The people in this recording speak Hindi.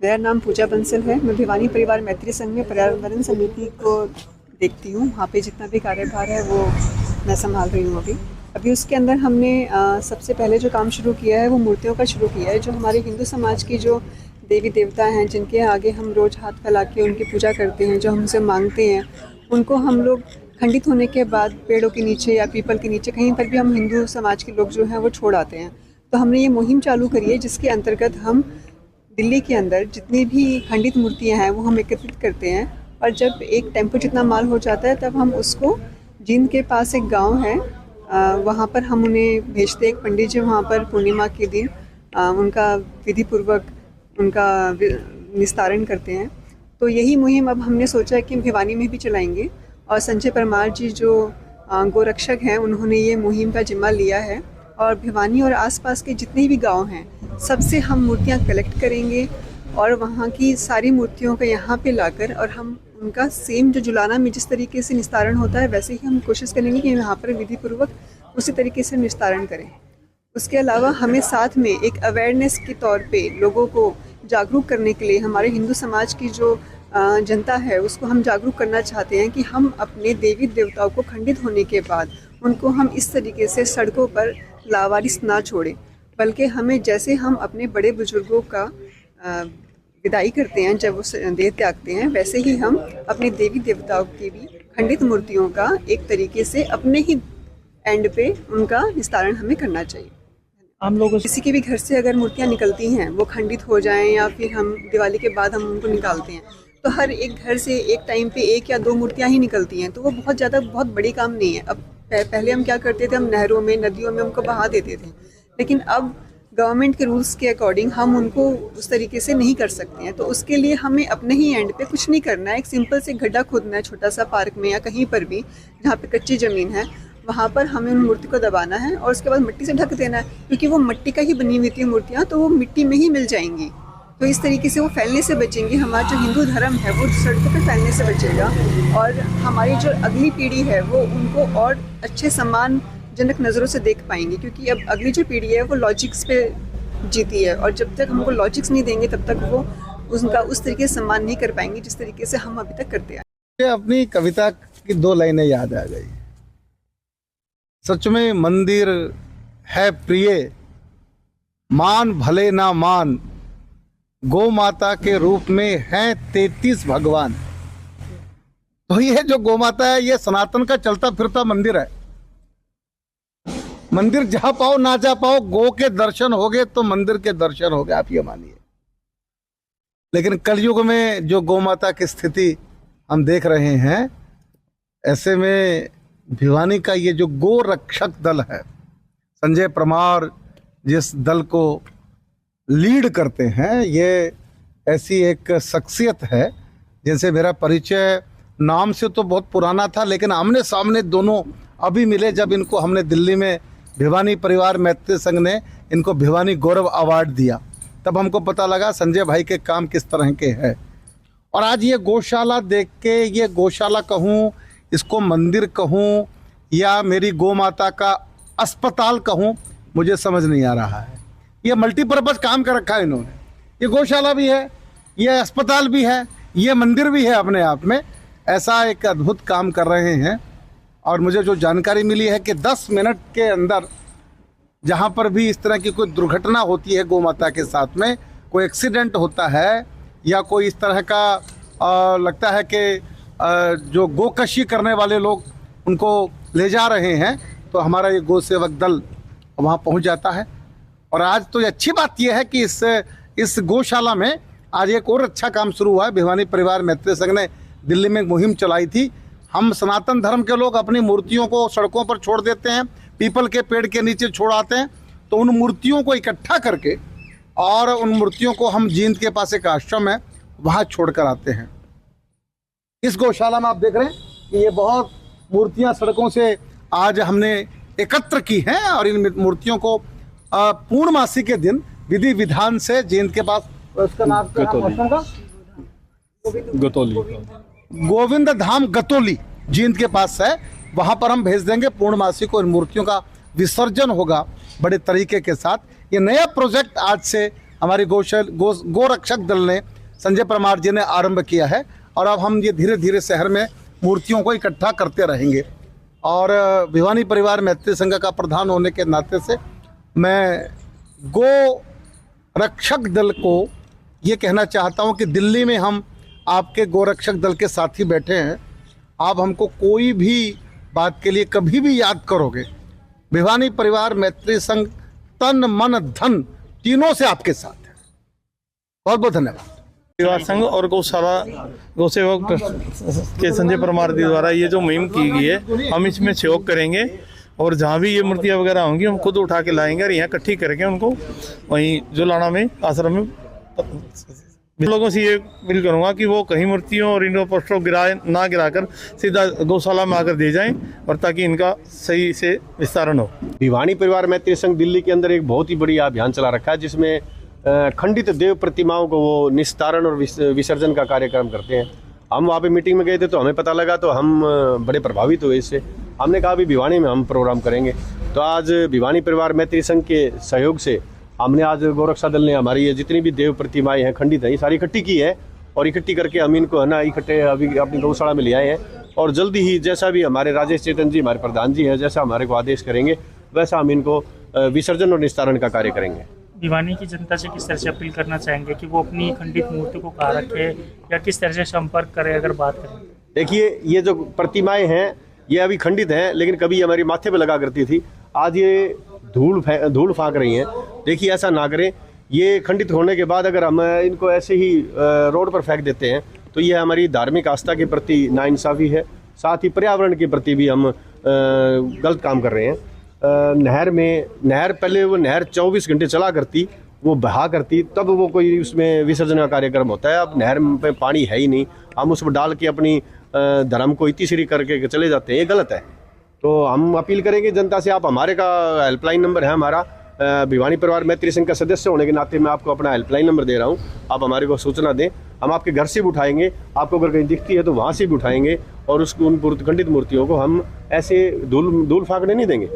मेरा नाम पूजा बंसल है। मैं भिवानी परिवार मैत्री संघ में पर्यावरण समिति को देखती हूँ। वहाँ पे जितना भी कार्यभार है वो मैं संभाल रही हूँ अभी उसके अंदर हमने सबसे पहले जो काम शुरू किया है वो मूर्तियों का शुरू किया है। जो हमारे हिंदू समाज की जो देवी देवता हैं, जिनके आगे हम रोज़ हाथ फैला के उनकी पूजा करते हैं, जो हमसे मांगते हैं, उनको हम लोग खंडित होने के बाद पेड़ों के नीचे या पीपल के नीचे कहीं पर भी हम हिंदू समाज के लोग जो हैं वो छोड़ आते हैं। तो हमने ये मुहिम चालू करी है जिसके अंतर्गत हम दिल्ली के अंदर जितनी भी खंडित मूर्तियां हैं वो हम एकत्रित करते हैं, और जब एक टेम्पो जितना माल हो जाता है तब हम उसको जींद के पास एक गांव है वहाँ पर हम उन्हें भेजते हैं। एक पंडित जी वहाँ पर पूर्णिमा के दिन उनका विधि पूर्वक उनका निस्तारण करते हैं। तो यही मुहिम अब हमने सोचा है कि भिवानी में भी चलाएंगे, और संजय परमार जी जो गोरक्षक हैं उन्होंने ये मुहिम का जिम्मा लिया है। और भिवानी और आसपास के जितने भी गांव हैं सबसे हम मूर्तियां कलेक्ट करेंगे और वहाँ की सारी मूर्तियों को यहाँ पे लाकर और हम उनका सेम जो जुलाना में जिस तरीके से निस्तारण होता है वैसे ही हम कोशिश करेंगे कि यहाँ पर विधि पूर्वक उसी तरीके से निस्तारण करें। उसके अलावा हमें साथ में एक अवेयरनेस के तौर पे लोगों को जागरूक करने के लिए हमारे हिंदू समाज की जो जनता है उसको हम जागरूक करना चाहते हैं कि हम अपने देवी देवताओं को खंडित होने के बाद उनको हम इस तरीके से सड़कों पर लावारिस ना छोड़ें, बल्कि हमें जैसे हम अपने बड़े बुजुर्गों का विदाई करते हैं जब वो देह त्यागते हैं, वैसे ही हम अपने देवी देवताओं की भी खंडित मूर्तियों का एक तरीके से अपने ही एंड पे उनका निस्तारण हमें करना चाहिए। हम लोग किसी के भी घर से अगर मूर्तियां निकलती हैं वो खंडित हो जाएं या फिर हम दिवाली के बाद हम उनको निकालते हैं, तो हर एक घर से एक टाइम पे एक या दो मूर्तियां ही निकलती हैं, तो वो बहुत बड़ी काम नहीं है। अब पहले हम क्या करते थे, हम नहरों में नदियों में उनको बहा देते थे, लेकिन अब गवर्नमेंट के रूल्स के अकॉर्डिंग हम उनको उस तरीके से नहीं कर सकते हैं। तो उसके लिए हमें अपने ही एंड पे कुछ नहीं करना है, एक सिंपल से गड्ढा खोदना है छोटा सा पार्क में या कहीं पर भी जहाँ पे कच्ची ज़मीन है, वहाँ पर हमें उन मूर्ति को दबाना है और उसके बाद मिट्टी से ढक देना है, क्योंकि वो मिट्टी का ही बनी हुई थी मूर्तियाँ, तो वो मिट्टी में ही मिल जाएंगी। तो इस तरीके से वो फैलने से बचेंगी। हमारा जो हिंदू धर्म है वो सड़कों पर फैलने से बचेगा और हमारी जो अगली पीढ़ी है वो उनको और अच्छे सम्मानजनक नज़रों से देख पाएंगी, क्योंकि अब अगली जो पीढ़ी है वो लॉजिक्स पे जीती है, और जब तक हमको लॉजिक्स नहीं देंगे तब तक वो उनका उस तरीके से सम्मान नहीं कर पाएंगे जिस तरीके से हम अभी तक करते आए। अपनी कविता की 2 लाइनें याद आ गई। सच में मंदिर है प्रिय, मान भले ना मान, गौ माता के रूप में हैं 33 भगवान। तो ये जो गौ माता है ये सनातन का चलता फिरता मंदिर है। मंदिर जा पाओ ना जा पाओ, गौ के दर्शन हो गए तो मंदिर के दर्शन हो गए, आप ये मानिए। लेकिन कलयुग में जो गौ माता की स्थिति हम देख रहे हैं, ऐसे में भिवानी का ये जो गो रक्षक दल है, संजय परमार जिस दल को लीड करते हैं, ये ऐसी एक शख्सियत है जिनसे मेरा परिचय नाम से तो बहुत पुराना था, लेकिन आमने सामने दोनों अभी मिले जब इनको हमने दिल्ली में भिवानी परिवार मैत्री संघ ने इनको भिवानी गौरव अवार्ड दिया, तब हमको पता लगा संजय भाई के काम किस तरह के हैं। और आज ये गौशाला देख के, ये गौशाला कहूँ, इसको मंदिर कहूँ या मेरी गौ माता का अस्पताल कहूँ, मुझे समझ नहीं आ रहा है। ये मल्टीपर्पज़ काम कर रखा है इन्होंने। ये गौशाला भी है, ये अस्पताल भी है, ये मंदिर भी है अपने आप में। ऐसा एक अद्भुत काम कर रहे हैं। और मुझे जो जानकारी मिली है कि 10 मिनट के अंदर जहाँ पर भी इस तरह की कोई दुर्घटना होती है, गौ माता के साथ में कोई एक्सीडेंट होता है या कोई इस तरह का लगता है कि जो गोकशी करने वाले लोग उनको ले जा रहे हैं, तो हमारा ये गौ सेवक दल वहाँ पहुँच जाता है। और आज तो अच्छी बात यह है कि इस गौशाला में आज एक और अच्छा काम शुरू हुआ है। भिवानी परिवार मैत्री संघ ने दिल्ली में मुहिम चलाई थी। हम सनातन धर्म के लोग अपनी मूर्तियों को सड़कों पर छोड़ देते हैं, पीपल के पेड़ के नीचे छोड़ आते हैं, तो उन मूर्तियों को इकट्ठा करके और उन मूर्तियों को हम जींद के पास एक आश्रम है वहाँ छोड़ कर आते हैं। इस गौशाला में आप देख रहे हैं कि ये बहुत मूर्तियाँ सड़कों से आज हमने एकत्र की हैं, और इन मूर्तियों को पूर्णमासी के दिन विधि विधान से जींद के पास, उसका नाम क्या है, गोविंद धाम गतोली जींद के पास है, वहां पर हम भेज देंगे। पूर्णमासी को इन मूर्तियों का विसर्जन होगा बड़े तरीके के साथ। ये नया प्रोजेक्ट आज से हमारी गो रक्षक दल ने संजय परमार जी ने आरंभ किया है। और अब हम ये धीरे धीरे शहर में मूर्तियों को इकट्ठा करते रहेंगे। और भिवानी परिवार मैत्री संघ का प्रधान होने के नाते से मैं गो रक्षक दल को ये कहना चाहता हूँ कि दिल्ली में हम आपके गोरक्षक दल के साथी बैठे हैं। आप हमको कोई भी बात के लिए कभी भी याद करोगे, भिवानी परिवार मैत्री संघ तन मन धन तीनों से आपके साथ है। बहुत बहुत धन्यवाद। परिवार संघ और गौशाला गौ सेवक ट्रस्ट के संजय परमार जी द्वारा ये जो मुहिम की गई है, हम इसमें सहयोग करेंगे और जहाँ भी ये मूर्तियाँ वगैरह होंगी हम खुद उठा के लाएंगे और यहाँ इकट्ठी करके उनको वहीं जोलाना में आश्रम में लोगों से ये अपील करूँगा कि वो कहीं मूर्तियों और इनको पोस्टरों ना गिराकर सीधा गौशाला में आकर दे जाएं, और ताकि इनका सही से विस्तारण हो। भिवानी परिवार मैत्री संघ दिल्ली के अंदर एक बहुत ही बढ़िया अभियान चला रखा है, जिसमें खंडित देव प्रतिमाओं को वो निस्तारण और विसर्जन का कार्यक्रम करते हैं। हम वहाँ पे मीटिंग में गए थे तो हमें पता लगा, तो हम बड़े प्रभावित हुए इससे। हमने कहा अभी भिवानी में हम प्रोग्राम करेंगे। तो आज भिवानी परिवार मैत्री संघ के सहयोग से हमने आज गोरक्षा दल ने हमारी ये जितनी भी देव प्रतिमाएं हैं खंडित है, ये सारी इकट्ठी की है और इकट्ठी करके हम इनको है ना इकट्ठे अभी अपनी गौशाला में ले आए हैं। और जल्दी ही जैसा भी हमारे राजेश चेतन जी हमारे प्रधान जी हैं, जैसा हमारे को आदेश करेंगे वैसा हम इनको विसर्जन और निस्तारण का कार्य करेंगे। भिवानी की जनता से किस तरह से अपील करना चाहेंगे कि वो अपनी खंडित मूर्ति को कहाँ रखे या किस तरह से संपर्क करे, अगर बात करें? देखिए, ये जो प्रतिमाएं हैं ये अभी खंडित हैं, लेकिन कभी हमारी माथे पे लगा करती थी, आज ये धूल फाँक रही हैं। देखिए, ऐसा ना करें। ये खंडित होने के बाद अगर हम इनको ऐसे ही रोड पर फेंक देते हैं तो ये हमारी धार्मिक आस्था के प्रति नाइंसाफ़ी है, साथ ही पर्यावरण के प्रति भी हम गलत काम कर रहे हैं। नहर पहले वो नहर 24 घंटे चला करती, वो बहा करती, तब वो कोई उसमें विसर्जन का कार्यक्रम होता है। अब नहर में पानी है ही नहीं, हम उसमें डाल के अपनी धर्म को इतिश्री करके चले जाते हैं, ये गलत है। तो हम अपील करेंगे जनता से, आप हमारे का हेल्पलाइन नंबर है हमारा, भिवानी परिवार मैत्री संघ का सदस्य होने के नाते मैं आपको अपना हेल्पलाइन नंबर दे रहा हूँ। आप हमारे को सूचना दें, हम आपके घर से भी उठाएंगे, आपको अगर कहीं दिखती है तो वहाँ से भी उठाएंगे और उसको उन खंडित मूर्तियों को हम ऐसे धूल फाँकने नहीं देंगे।